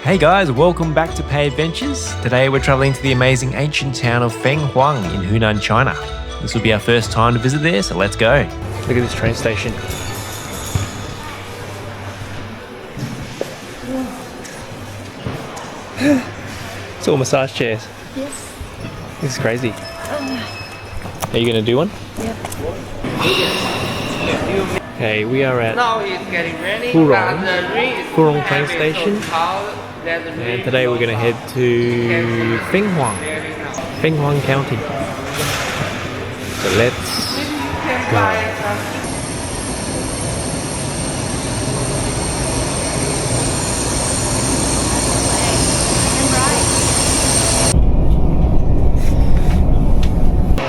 Hey guys, welcome back to Pay Adventures. Today we're traveling to the amazing ancient town of Fenghuang in Hunan, China. This will be our first time to visit there, so let's go. Look at this train station. It's all massage chairs. Yes. This is crazy. Are you going to do one? Yep. Okay, we are at Now it's getting ready. Furong train station. And today we're going to head to Fenghuang County. So let's go.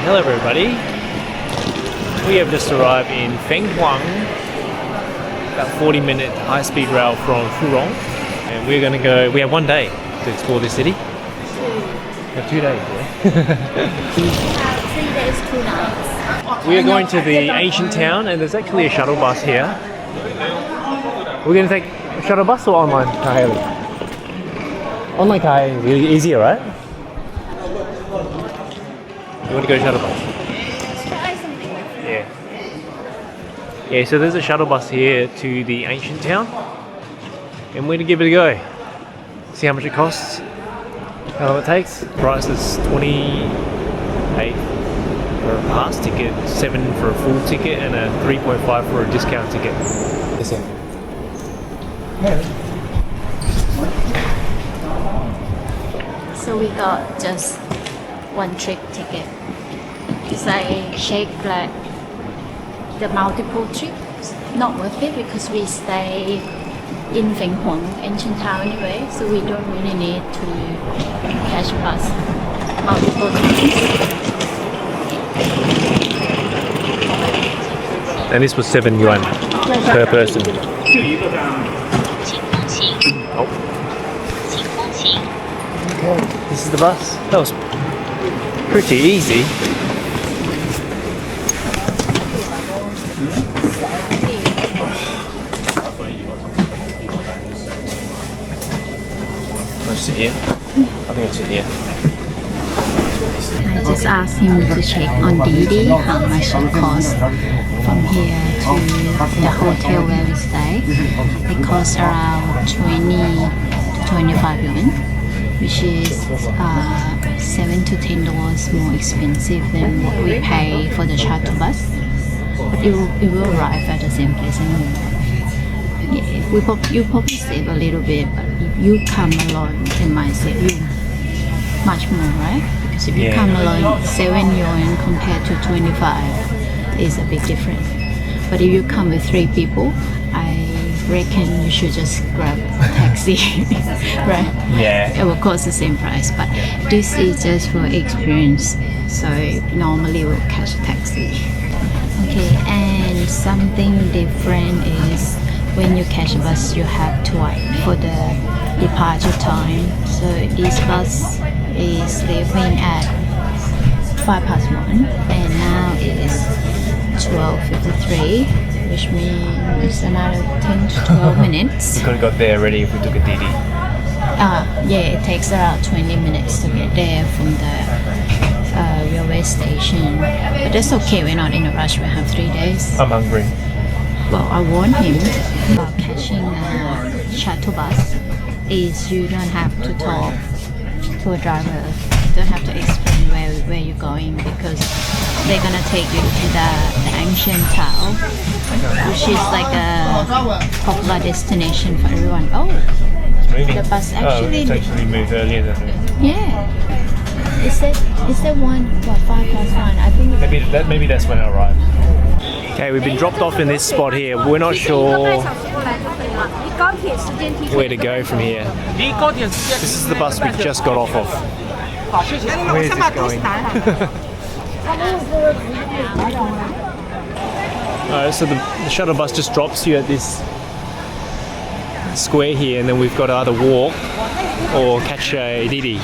Hello everybody. We have just arrived in Fenghuang, about 40-minute high-speed rail from Furong. And we're going to go, we have one day to explore this city. We have 2 days, yeah? We have 3 days, 2 nights. We are going to the ancient town and there's actually a shuttle bus here. We're going to take a shuttle bus or online car hailing? Online car hailing is really easier, right? You want to go shuttle bus? Yeah. Yeah, so there's a shuttle bus here to the ancient town. And we're going to give it a go. See how much it costs. How long it takes. The price is 28 for a pass ticket, 7 for a full ticket, and a 3.5 for a discount ticket. Listen. So we got just one trip ticket. It's like check like the multiple trips. Not worth it because we stay in Fenghuang, ancient town anyway, so we don't really need to catch a bus multiple times. And this was 7 yuan per person. Oh. Okay, this is the bus. That was pretty easy. Sit here. I think I'll sit here. I just asked him to check on Didi how much it costs from here to the hotel where we stay. It costs around 20 to 25 yuan, which is $7 to $10 more expensive than what we pay for the shuttle bus. But it will arrive at the same place anyway. Yeah, you probably save a little bit, but if you come alone, it might save you much more, right? Because if you come alone, 7 yuan compared to 25 is a big difference. But if you come with 3 people, I reckon you should just grab a taxi, right? Yeah. It will cost the same price, but this is just for experience. So normally we'll catch a taxi. Okay, and something different is when you catch a bus, you have to wait for the departure time. So this bus is leaving at 1:05, and now it is 12:53, which means it's another 10 to 12 minutes. We could have got there already if we took a Didi. Yeah, it takes around 20 minutes to get there from the railway station. But that's okay, we're not in a rush, we have 3 days. I'm hungry. Well, I warned him about catching a shuttle bus is you don't have to talk to a driver. You don't have to explain where you're going because they're gonna take you to the ancient town, which is like a popular destination for everyone. Oh, It's moving. the bus actually. it's actually moved earlier than Yeah. Is that 5:1? I think. maybe that's when it arrived. Okay, we've been dropped off in this spot here. We're not sure where to go from here. This is the bus we just got off of. Where is this going? So the shuttle bus just drops you at this square here, and then we've got to either walk or catch a Didi.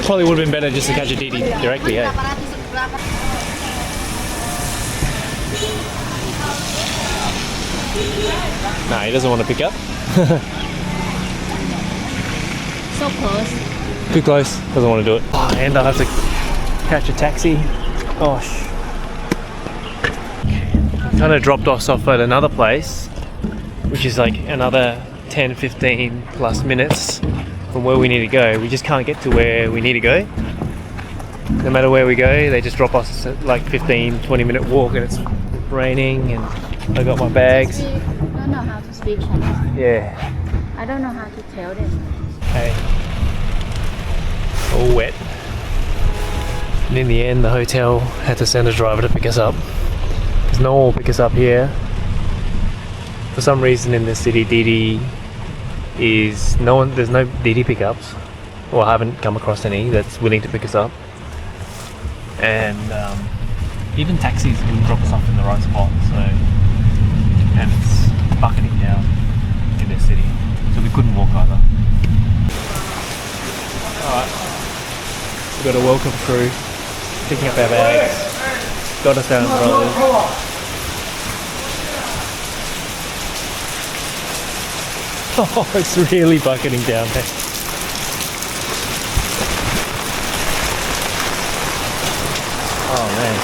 Probably would have been better just to catch a Didi directly, eh? Nah, he doesn't want to pick up. So close. Too close. Doesn't want to do it. Oh, and I'll have to catch a taxi. Gosh. Kind of dropped us off at another place, which is like another 10-15 plus minutes from where we need to go. We just can't get to where we need to go. No matter where we go, they just drop us at like 15-20 minute walk, and it's raining, and I got my bags. I don't know how to speak Chinese. Yeah. I don't know how to tell them. Hey. All wet. And in the end, the hotel had to send a driver to pick us up, because no one will pick us up here. For some reason in this city, Didi is there's no Didi pickups, or I haven't come across any that's willing to pick us up. And even taxis will drop us off in the right spot, so, and it's bucketing down in this city, so we couldn't walk either. Alright, we've got a welcome crew picking up our bags, got us our umbrellas. Oh, it's really bucketing down there. Oh man.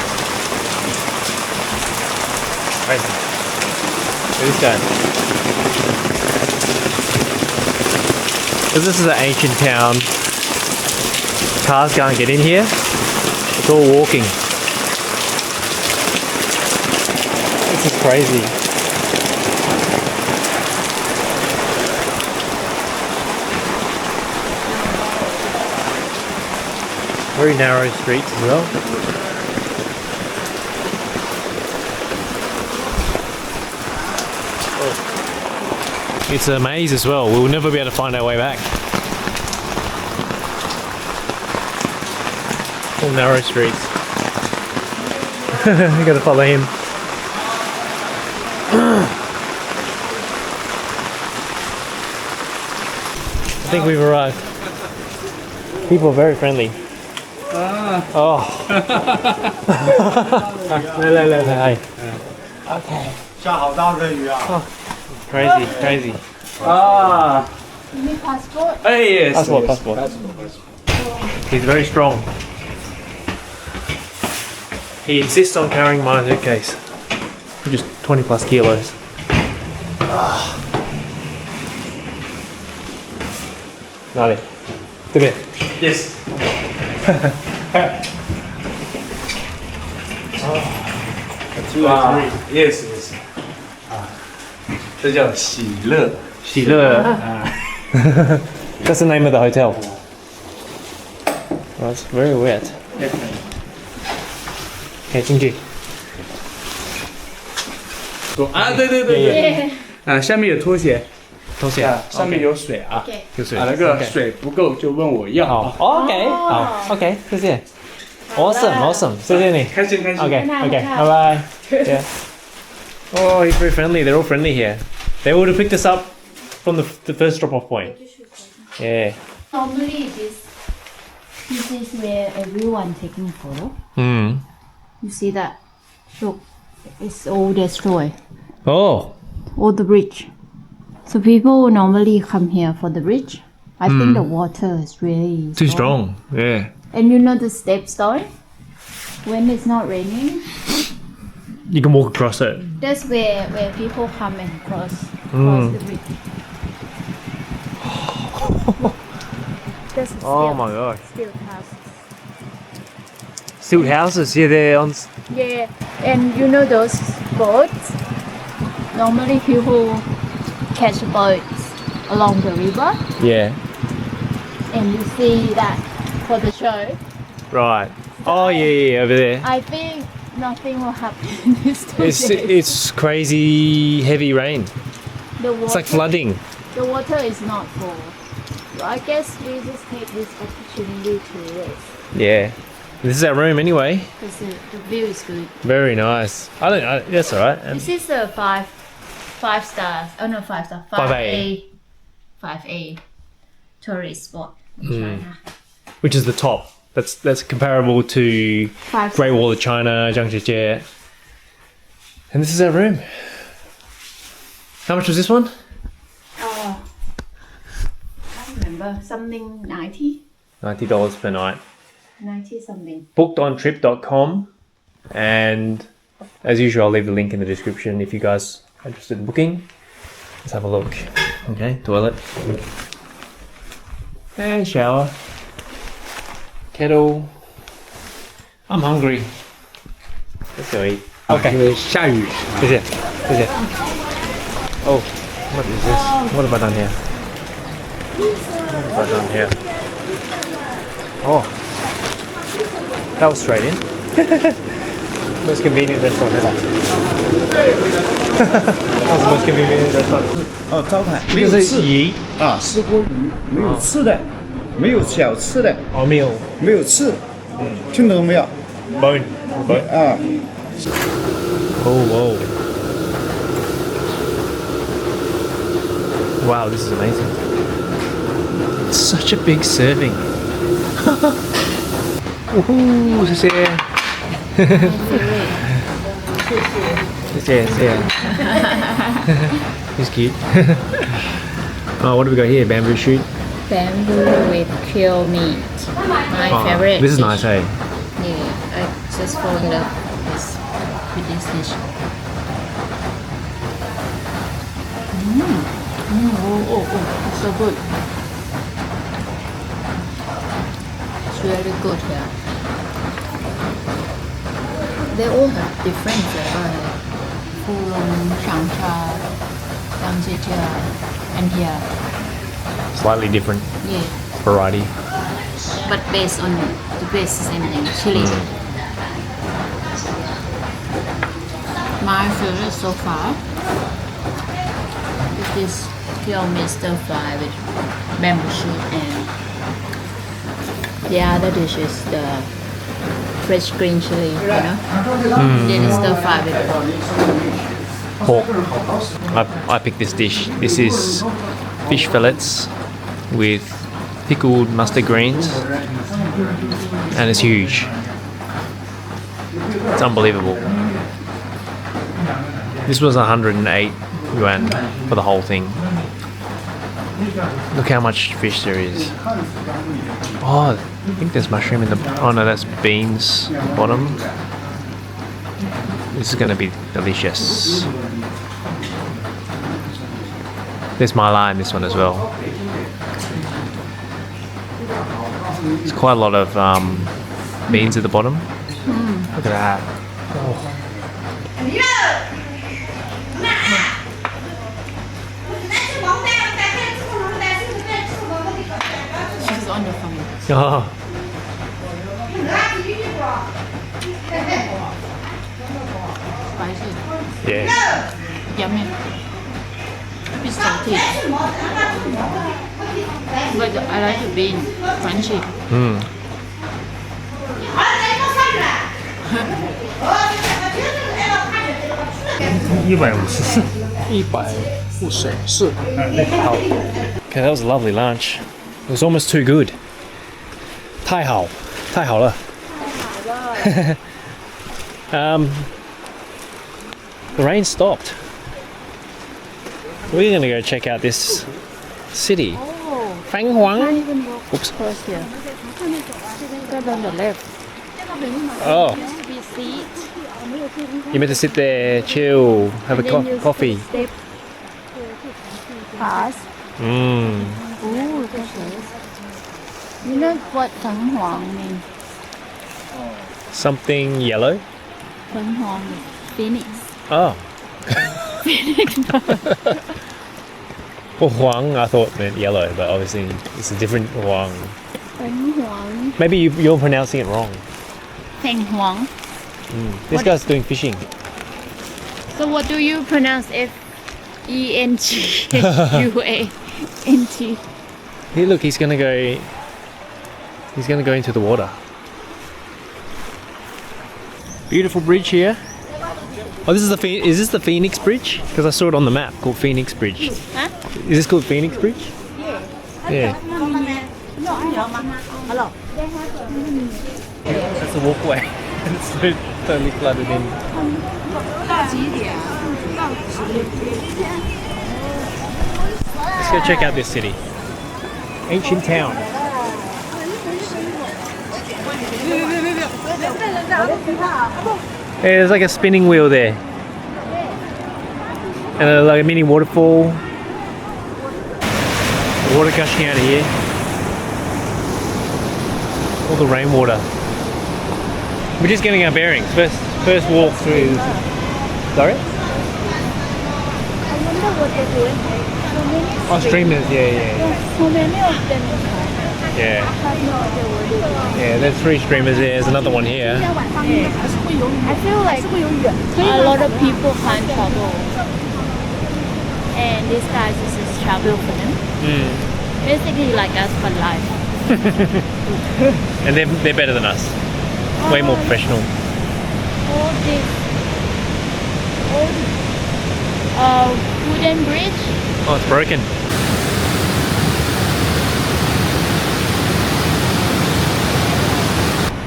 Crazy. Look at this guy. Because this is an ancient town, cars can't get in here. It's all walking. This is crazy. Very narrow streets as well. Oh. It's a maze as well. We'll never be able to find our way back. All narrow streets. You gotta follow him. I think we've arrived. People are very friendly. Oh. Hi. Okay. Crazy, crazy. You need passport? Yes. Passport. He's very strong. He insists on carrying my suitcase, which is 20 plus kilos. Nale, come here. Yes. Yes. 这叫喜乐。喜乐. That's the name of the hotel. Oh, it's very wet. Okay, 进去。对，下面有拖鞋，拖鞋，上面有水啊，有水。那个水不够就问我要。好 ，OK， 好 ，OK， 谢谢。Awesome， 谢谢你。开心。Okay, bye bye. Yeah. Oh, he's very friendly. They're all friendly here. They would have picked us up from the first drop-off point. Yeah. Normally this is where everyone taking photo. Hmm. You see that? Look, it's all destroyed. Oh. All the bridge. So people normally come here for the bridge. I think the water is really Too strong. Yeah. And you know the step stone? When it's not raining, You can walk across it. that's where people come and cross the bridge. That's Oh my gosh. still houses. Stilt houses. Yeah, they're on. Yeah, and you know those boats? Normally people catch boats along the river, Yeah. and you see that for the show. Right. Oh yeah, over there. I think nothing will happen in this It's today. it's crazy heavy rain. The water, It's like flooding. The water is not full. So I guess we just take this opportunity to rest Yeah. This is our room anyway. because the view is good. Very nice. That's all right. And This is a five stars. Oh no, 5 star. 5A tourist spot in China. which is the top. That's comparable to 5 Great Wall of China, Zhangjiajie. And this is our room. How much was this one? I remember something 90. $90 per night. 90 something. Bookedontrip.com, and as usual I'll leave the link in the description if you guys are interested in booking. Let's have a look. Okay, toilet and shower, kettle. I'm hungry. Let's go eat. 因 Okay. 为下雨。谢谢，谢谢。Oh, what is this? What have I done here? What have I done here? Oh, that was straight in. Most convenient restaurant ever. That was the most convenient restaurant. 哦，招牌没这个是有刺鱼啊，石锅鱼没有刺的，没有小刺的， or meal 没有刺，听懂没有？ bone. 啊， Oh, whoa. Wow, this is amazing. It's such a big serving. Woohoo, 谢谢。谢谢，谢谢。He's cute. Oh, what do we got here? Bamboo shoot. Bamboo with cured meat. My Oh, favorite. this is dish. nice, hey? Yeah, I just fall in love with this dish. It's so good. It's really good here. They all have different flavor. Furong, Shangcha, Yangjitia, and here. Slightly different Yeah, variety. but based on the base is same thing, chili. My favorite so far is this pure meat stir fry with bamboo shoot, and the other dish is the fresh green chili, you know. Then it's stir fry with pork. Pork. I picked this dish. This is fish fillets with pickled mustard greens, and it's huge. It's unbelievable. This was 108 yuan for the whole thing. Look how much fish there is. Oh, I think there's mushroom in the... Oh no, that's beans bottom. This is going to be delicious. There's mala in this one as well. There's quite a lot of beans at the bottom. Look at that. Oh. She's on the phone. Oh. Spicy. Yeah. Yummy. It's salty. But I like the bean. Crunchy. Mm. 154。 154. Okay, that was a lovely lunch. It was almost too good. 太好了. The rain stopped. We're gonna go check out this city. Fenghuang. Oops. Close here. Go on the left. Oh, Used to be seat. you meant to sit there, chill, have a Then you coffee. Step past. Mm. Ooh, that's nice. You know what Fenghuang means? Something yellow. Fenghuang is phoenix. Oh. Phoenix. Well, Huang I thought meant yellow, but obviously it's a different Huang. Fenghuang. Maybe you're pronouncing it wrong. Fenghuang. This What- guy's doing fishing. So what do you pronounce? Fenguant. Hey, look, he's gonna go. He's gonna go into the water. Beautiful bridge here. Oh, this is the is this the Phoenix Bridge? Because I saw it on the map called Phoenix Bridge. Huh? Is this called Phoenix Bridge? Yeah. That's a walkway. It's so totally flooded in. go check out this city. Ancient town. Hey, there's like a spinning wheel there. And like a mini waterfall. Water gushing out of here. All the rainwater. We're just getting our bearings. First walk through. Sorry? I wonder what they're doing. Oh, streamers, yeah. So many of them. Yeah. I have no idea what they're doing. Yeah, there's 3 streamers there. There's another one here. I feel like a lot of people can't travel. And these guys just travel for them. Basically like us for life. And they're better than us. Way more professional. All this wooden bridge. Oh, it's broken.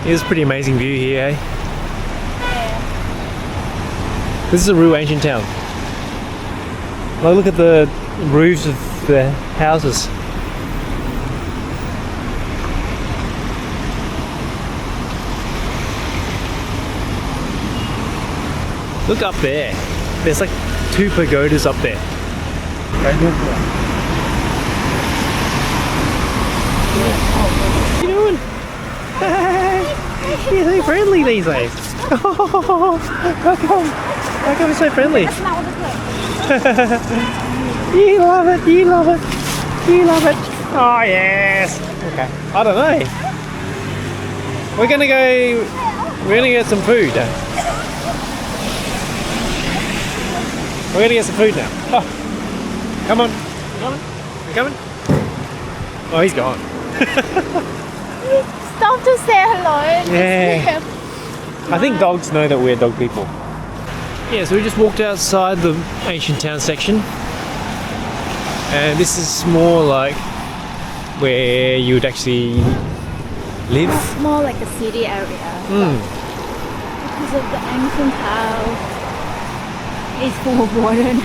Here's a pretty amazing view here, eh? This is a real ancient town. Oh, look at the roofs of the houses. Look up there. There's like 2 pagodas up there. What are you doing? You're so friendly these days. Oh, how come you're so friendly? You love it, you love it, you love it. Oh yes. Okay. I don't know. We're gonna get some food. We're gonna get some food now. Oh, come on. You coming? Oh, he's gone. Stop to say hello. Yeah. I think dogs know that we're dog people. Yeah, so we just walked outside the ancient town section. And this is more like where you would actually live. It's more like a city area. Because of the ancient house. It's full of water now.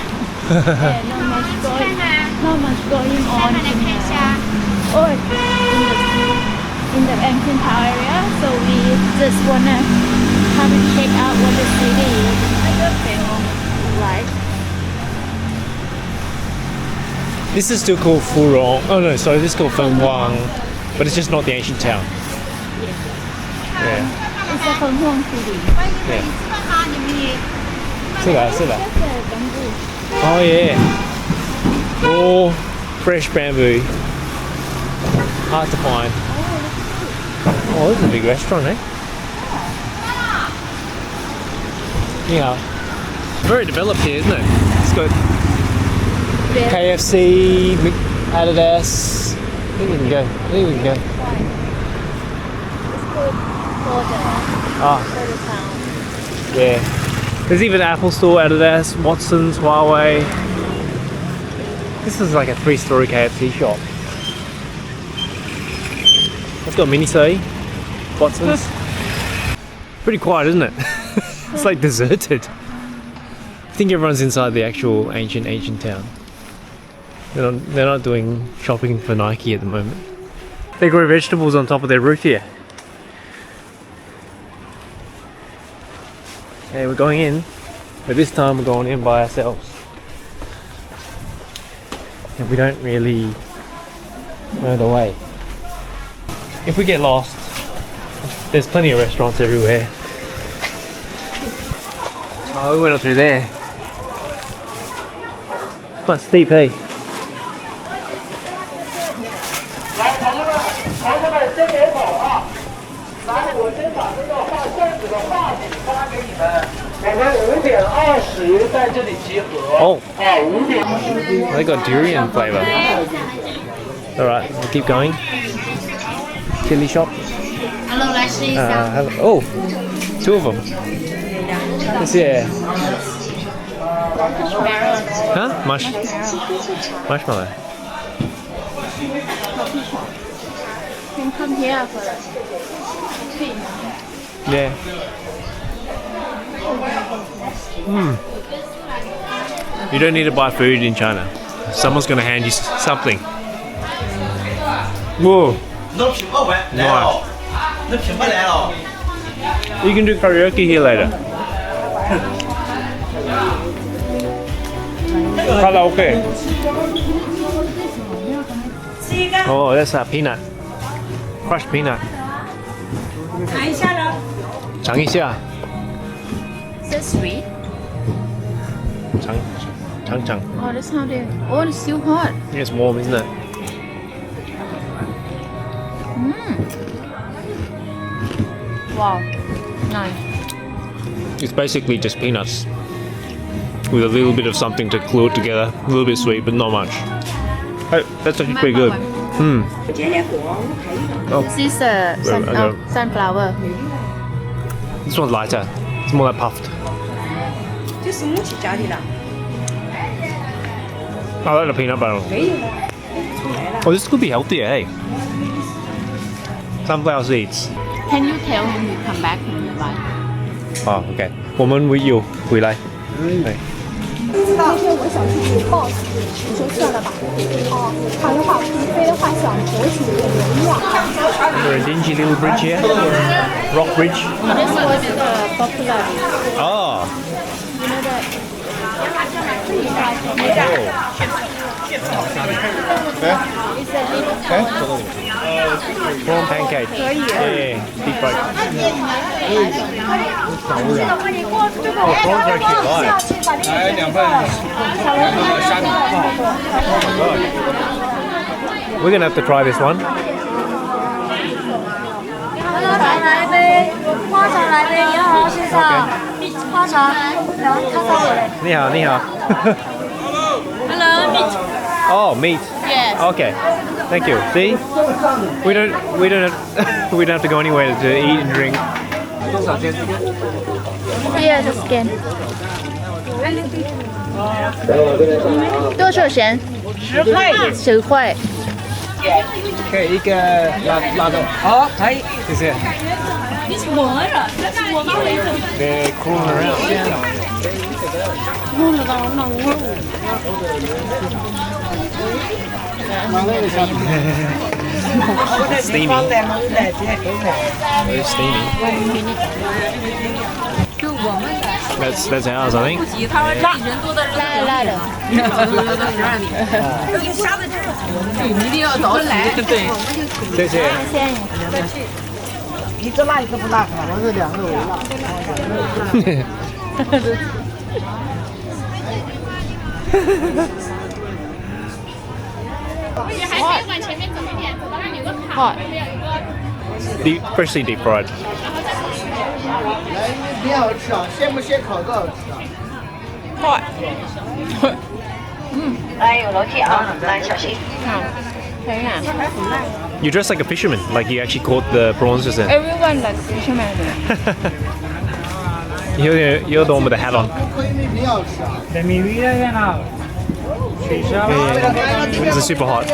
And not much going on in the ancient town area. So we just wanna come and check out what the city is like. This is still called Furong. Oh no, sorry, this is called Fenghuang. But it's just not the ancient town. Yeah. It's a Fenghuang city. Yeah. See that? Oh yeah. Raw, fresh bamboo. Hard to find. Oh, this is a big restaurant, eh? Yeah. Very developed here, isn't it? It's got KFC, Adidas. I think we can go. For the town. Yeah. There's even Apple Store, Adidas, Watson's, Huawei. This is like a 3-story KFC shop. It's got Miniso, Watson's. Pretty quiet, isn't it? It's like deserted. I think everyone's inside the actual ancient town. They're not doing shopping for Nike at the moment. They grow vegetables on top of their roof here. Hey, we're going in, but this time we're going in by ourselves. And we don't really know the way. If we get lost, there's plenty of restaurants everywhere. Oh, we went up through there. Quite steep, hey? Oh, they got durian flavour. Alright, we'll keep going. Chili shop. Hello. Oh, 2 of them. Let's see. Huh? Marshmallow. Can come here for tea. Yeah. You don't need to buy food in China. Someone's gonna hand you something. Whoa. Nice. You can do karaoke here later. Karaoke. Oh, that's a peanut. Crushed peanut. 尝一下。 Is that sweet? 尝。 Oh, that's how they. Oh, it's still hot. It's warm, isn't it? Wow. Nice. It's basically just peanuts with a little bit of something to glue it together. A little bit sweet, but not much. Hey, that's actually pretty good. This is sunflower. This one's lighter. It's more like puffed. I like the peanut butter. Oh, this could be healthier, hey? Sunflower seeds. Can you tell him to come back when you buy? Oh, okay. 我们会有回来。对。那天我想去读报纸，我说算了吧。哦，长的话飞的话想博取点流量。 We're a dingy little bridge here. Rock bridge. This was popular. Oh. You know that? Prawn pancake. Yeah, deep fried. Oh, prawns are actually alive. We're gonna have to try this one. 来杯花茶，来杯你好，先生。花茶，然后他稍微。你好，你好。 Hello, meat. Oh, meat. Yes. Okay. Thank you. See, we don't have, we don't have to go anywhere to eat and drink. Here the scan. 多少钱？10块。10块。可以一个拉豆。好，可以，谢谢。你是我了，这是我妈为什么？ They're crawling around. Steamy. Very steamy. That's ours, I think. 他说这里人多的日子辣的。一定要早起。对。谢谢。一个辣一个不辣，我是2个为辣。Hot. Freshly deep fried. 你好吃啊？现不现烤多好吃啊？ Hot. 来，有楼梯啊，来小心。 You dress like a fisherman, like you actually caught the prawns just then. Everyone like fisherman. You're the one with the hat on. 你好吃啊？ It's super hot.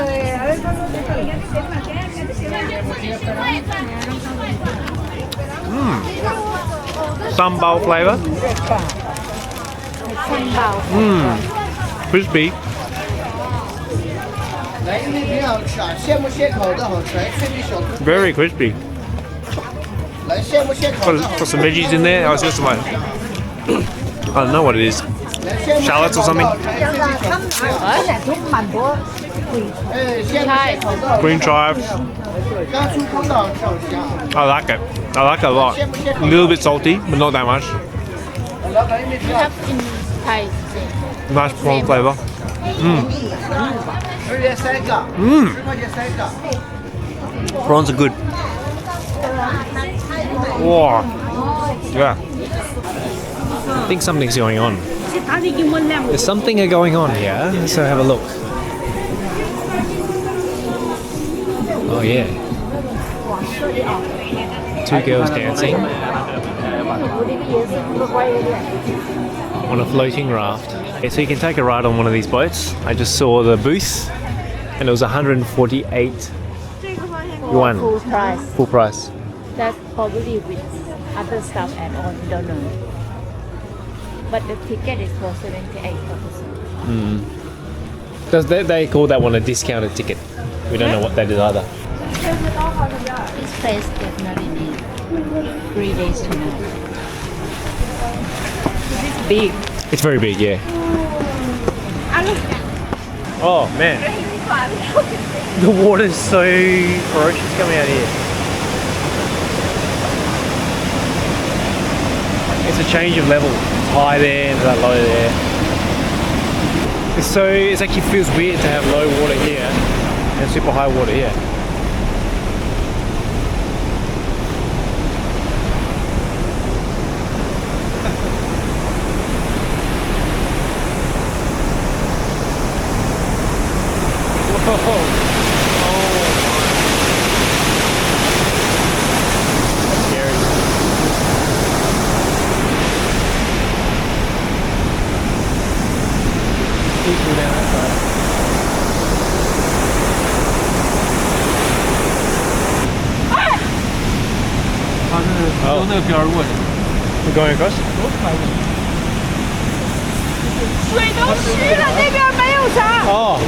Sambal flavor. Crispy. 来，你好吃啊？现不现烤的好吃，还脆皮小兔。 Very crispy. 来，现不现烤的好 Put 吃。 some veggies in there. I was just like, I don't know what it is. Shallots or something. 哎，现不现烤的好吃。 Green chives. 刚出锅的好吃好吃啊。 I like it. I like it a lot. A little bit salty, but not that much. 老板，你们 Have in Thai. Nice prawn flavor. 2元3个，10块钱3个。 Prawns are good. Whoa. Yeah. I think something's going on. There's something going on here, so have a look. Oh yeah. 2 girls dancing on a floating raft. Okay, so you can take a ride on one of these boats. I just saw the booth and it was 148 yuan. Full price. Full price. That's probably with other stuff add on. Don't know. But the ticket is for 78 per person. They call that one a discounted ticket. We don't know what that is either. This place definitely needs 3 days to know. It's big. It's very big, yeah. Oh man, the water's so ferocious coming out here. It's a change of level. It's high there and low there. It actually feels weird to have low water here and super high water here. We're going across? 水都湿了，那边没有啥。 Oh,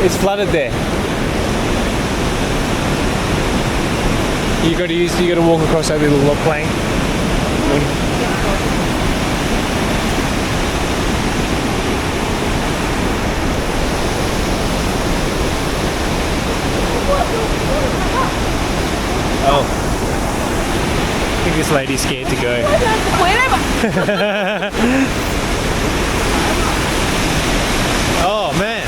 it's flooded there. You got to walk across that little log plank. Oh, I think this lady's scared to go. 回来吧。 Oh man,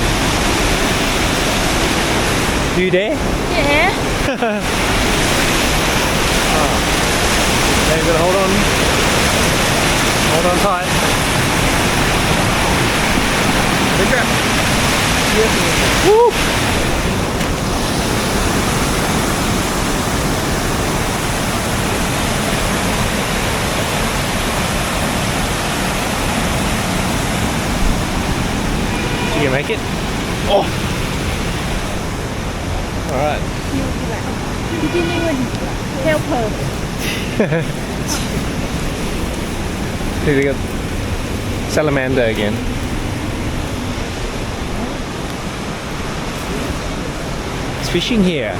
you there? Yeah. Now you've got to hold on tight. Big grab. Woo! Did you make it? Oh! Alright. You didn't even help her. Here we go. Salamander again. It's fishing here.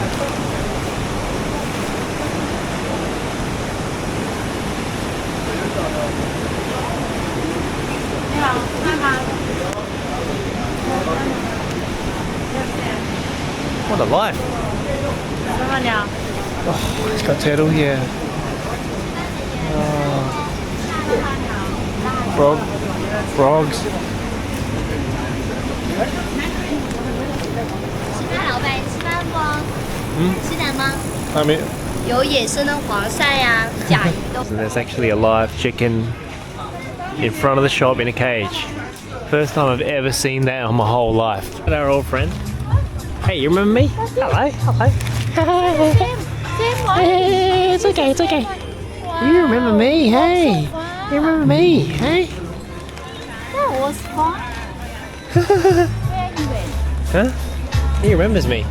What a life. Oh, it's got turtle here. Frogs. 老板吃饭不？吃点吗？ I mean, 有野生的黄鳝呀、甲鱼都。 so there's actually a live chicken in front of the shop in a cage. First time I've ever seen that in my whole life. Our old friend. Hey, you remember me? Hello, hello. Hey, it's okay, it's okay. You remember me, hey? You remember me, hey? That was fun. Huh? He remembers me.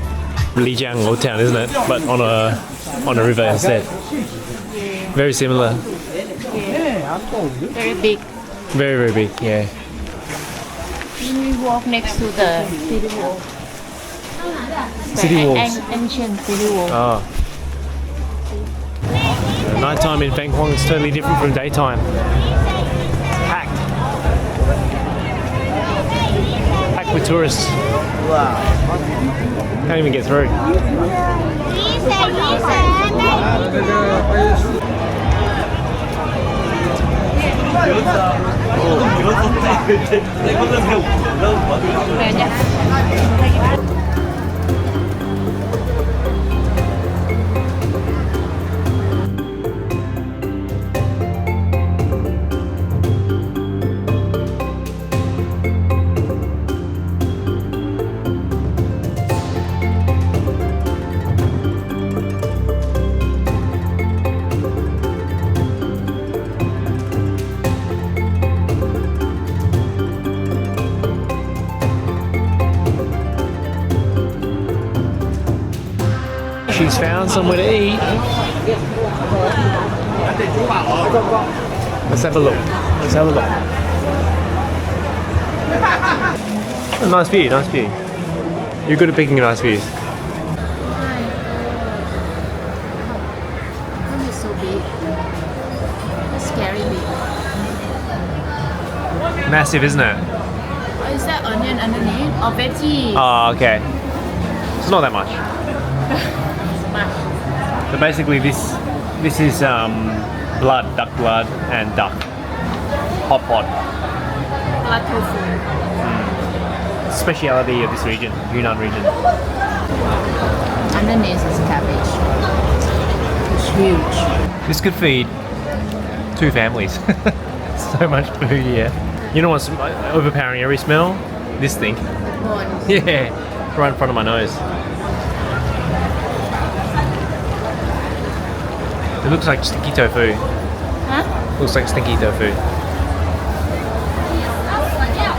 Lijiang Old Town, isn't it? But on a river instead. Very similar. Very big. Very, very big, yeah. We walk next to the city wall. City walls. Ancient city wall. Oh. Nighttime in Fenghuang is totally different from daytime. It's packed. Packed with tourists. Can't even get through. She's found somewhere to eat. Let's have a look. Let's have a look. Nice view, nice view. You're good at picking nice views. It's so big. It's scary big. Massive, isn't it? Oh, is that onion underneath? Or veggie? Oh, okay. It's not that much. So basically this is blood, duck blood and duck. Hot pot. Blood tofu. Speciality of this region, Hunan region. Underneath is cabbage. It's huge. This could feed 2 families. So much food here. You know what's overpowering every smell? This thing. Prawns. Yeah, right in front of my nose. It looks like stinky tofu. Huh? Looks like stinky tofu.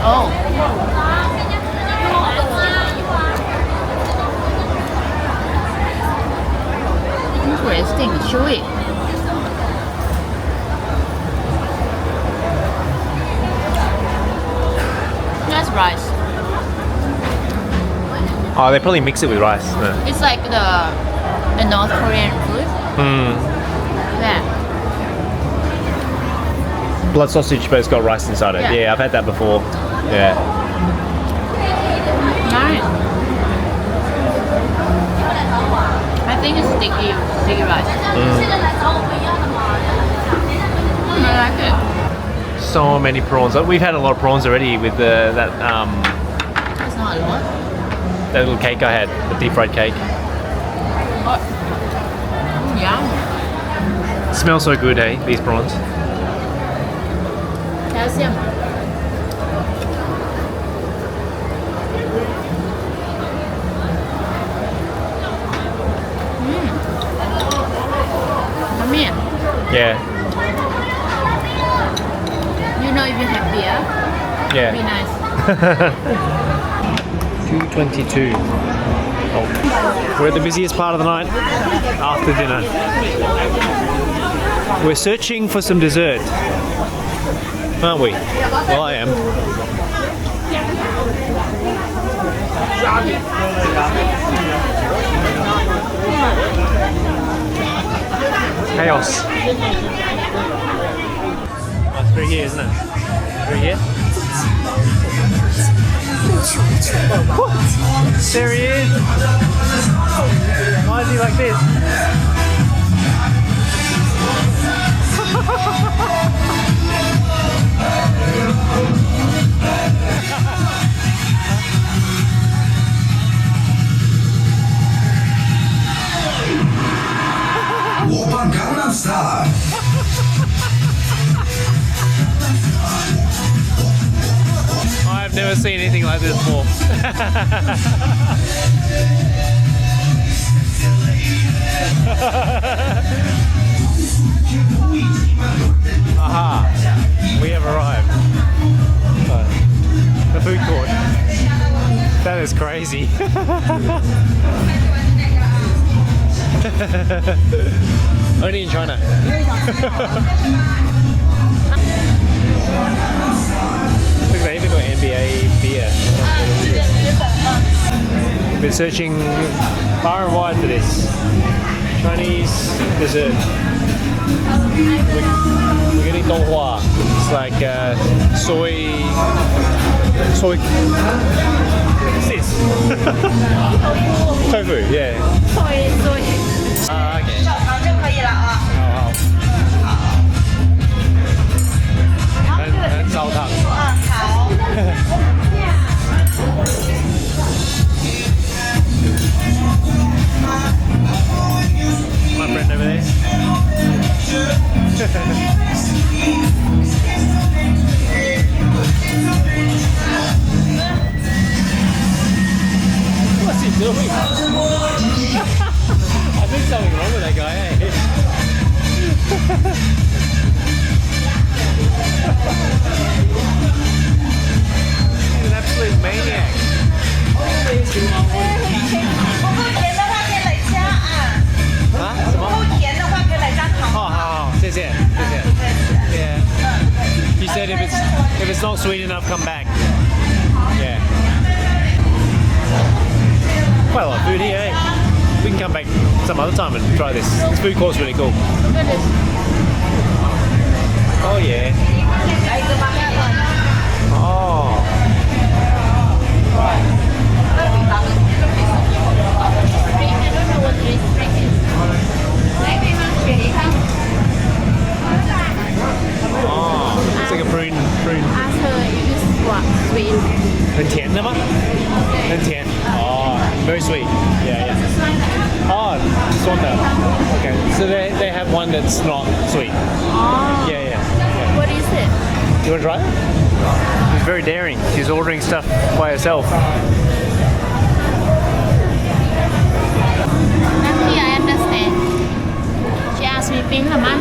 Oh. Interesting. Chewy. That's rice. Oh, they probably mix it with rice. Yeah. It's like the North Korean food. Yeah. Blood sausage, but it's got rice inside it. Yeah. Yeah, I've had that before. Yeah. Nice. I think it's sticky rice. I like it. So many prawns. We've had a lot of prawns already with that That's not a lot. that little cake I had, the deep fried cake. Yeah. Smells so good, hey? These prawns. Calcium. Come here. Yeah. You know, if you have beer, be Yeah. nice. 2:22. Oh. We're at the busiest part of the night after dinner. We're searching for some dessert, aren't we? Well, I am. Chaos. Oh, it's through here, isn't it? Through here? There he is! Why is he like this? I've never seen anything like this before. Aha! We have arrived. The food court. That is crazy. Only in China. Look, they even got NBA beer. We've been searching far and wide for this Chinese dessert. We're getting donghua. It's like soy. What's this? Tofu, yeah. Soy. Okay. 很烧烫。My friend over there. What's he doing? I think something wrong with that guy, eh? He's an absolute maniac. 啊？什么？哦，好，谢谢。Yeah. He said if it's not sweet enough, come back. Yeah. Quite a lot of food here, eh? We can come back some other time and try this. This food court's really cool. Oh yeah. Oh. Oh, it's like a prune. Ask her if it's what sweet. 很甜的吗？很甜。Oh, very sweet. Yeah, yeah. Oh, this one though. Okay, so they have one that's not sweet. Oh. Yeah, yeah. What is it? You want to try it? She's very daring. She's ordering stuff by herself. Actually, I understand. She asked me, "Bing hả má?"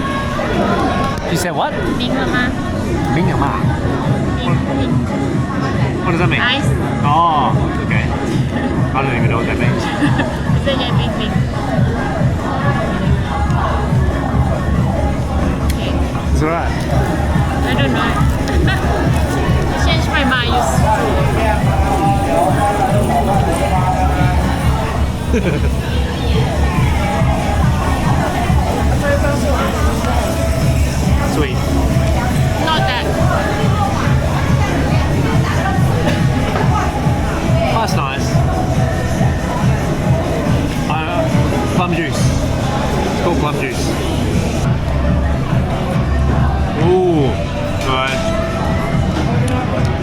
She said what? Bing hả má? Bing hả ma? What does that mean? Ice. Oh, okay. I don't even know what that means. It's like a big big. Okay. It's alright. I don't know. I changed my mind. Sweet. Not that. Oh, that's nice. Plum juice. It's called plum juice. Ooh, right.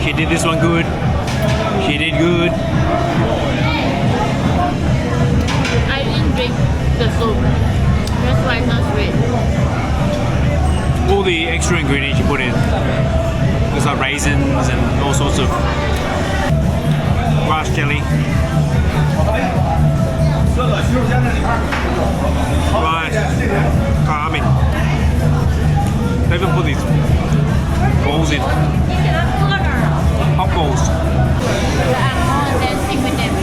She did this one good. She did good. I didn't drink the soup. That's why it's not sweet. All the extra ingredients you put in. There's like raisins and all sorts of grass jelly. Right, calming. They even put these balls in. Hot balls. The alcohol dancing with them.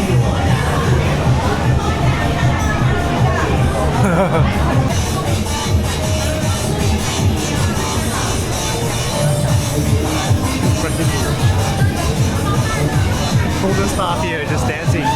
All the staff here are just dancing.